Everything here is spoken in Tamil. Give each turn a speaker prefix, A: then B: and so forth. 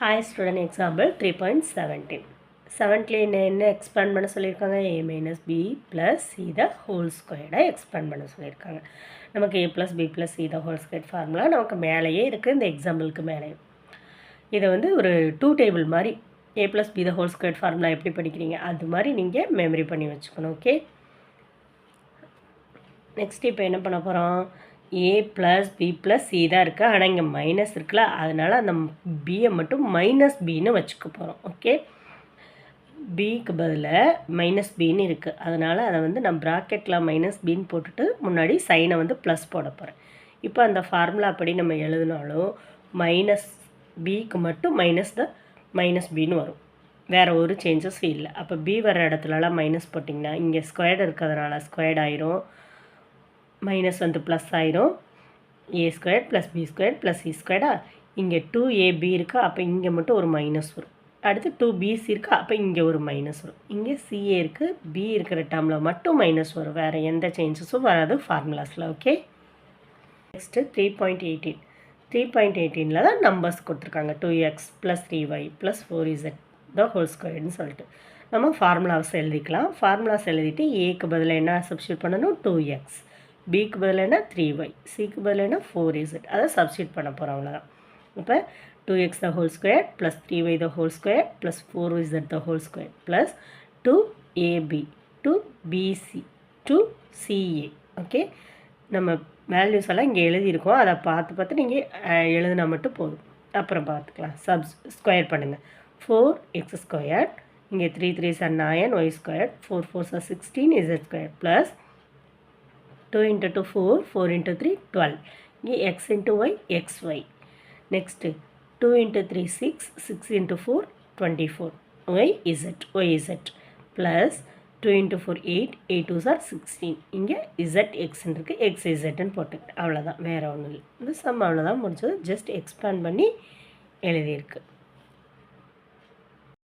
A: Hi student, example 3.17. 7th என்ன expand பண்ண சொல்லியிருக்காங்க a minus b plus c the whole squared expand பண்ண சொல்லியிருக்காங்க. நமக்கு a plus b plus c the whole squared formula நமக்கு மேலேயே இருக்குது. இந்த எக்ஸாம்பிளுக்கு மேலே இதை வந்து ஒரு 2 டேபிள் மாதிரி a plus b the whole squared formula எப்படி படிக்கிறீங்க அது மாதிரி நீங்கள் மெமரி பண்ணி வச்சுக்கணும். ஓகே, நெக்ஸ்ட் இப்போ என்ன பண்ண போகிறோம், a plus B plus C தான் இருக்குது. ஆனால் இங்கே மைனஸ் இருக்குல்ல, அதனால் அந்த பியை மட்டும் மைனஸ் பின்னு வச்சுக்க போகிறோம். ஓகே, பிக்கு பதில் மைனஸ் பின்னு இருக்குது, அதனால் அதை வந்து நான் ப்ராக்கெட்டில் மைனஸ் பின்னு போட்டுட்டு முன்னாடி சைனை வந்து ப்ளஸ் போட போகிறேன். இப்போ அந்த ஃபார்முலா அப்படி நம்ம எழுதினாலும் மைனஸ் பிக்கு மட்டும் மைனஸ் பின்னு வரும், வேறு ஒரு சேஞ்சஸும் இல்லை. அப்போ பி வர இடத்துலலாம் மைனஸ் போட்டிங்கன்னா இங்கே ஸ்கொயர்டு இருக்கிறதுனால ஸ்கொயர்ட் ஆயிரும், மைனஸ் வந்து ப்ளஸ் ஆயிரும், A square plus B square plus C ஸ்கொயர்டா. இங்கே 2ab இருக்கா, அப்போ இங்கே மட்டும் ஒரு மைனஸ் வரும். அடுத்து 2bc இருக்கா, அப்போ இங்கே ஒரு மைனஸ் வரும். இங்கே சிஏ இருக்குது, பி இருக்கிற டேர்மில் மட்டும் மைனஸ் வரும், வேறு எந்த சேஞ்சஸும் வராது ஃபார்முலாஸில். Okay, next 3.18. 3.18 தான் நம்பர்ஸ் கொடுத்துருக்காங்க. 2x plus 3y plus 4z the whole ஸ்கொயர்னு சொல்லிட்டு நம்ம ஃபார்முலாஸ் எழுதிக்கலாம். ஃபார்முலாஸ் எழுதிட்டு ஏக்கு பதில் என்ன சப்ஸ்டியூட் பண்ணணும், 2x, பிக்கு பதில் என்ன 3y, சிக்கு பதில் என்ன 4z, அதை சப்ஸ்டியூட் பண்ண போகிறோம், அவ்வளோதான். இப்போ 2x the whole square plus 3y the whole square plus 4z the whole square plus 2ab 2bc 2ca. Okay, நம்ம வேல்யூஸ் எல்லாம் இங்கே எழுதியிருக்கோம், அதை பார்த்து நீங்கள் எழுதினா மட்டும் போதும், அப்புறம் பார்த்துக்கலாம். ஸ்கொயர் பண்ணுங்கள். 4x ஸ்கொயர், இங்கே 3 3s are 9, y square, 4 4s are 16, z square plus 2 into 2 4, 4 into 3 12, இங்கே x into y xy. Next 2 into 3 6, 6 into 4 24, yz plus 2 into 4 8, 8 2s are 16, இங்கே zx இருக்குது, xzன்னு போட்டுக்கிட்டு அவ்வளோதான், வேறு ஒன்றும் இல்லை. இந்த சம் அவ்வளோதான் முடிஞ்சது, ஜஸ்ட் எக்ஸ்பேண்ட் பண்ணி எழுதியிருக்கு.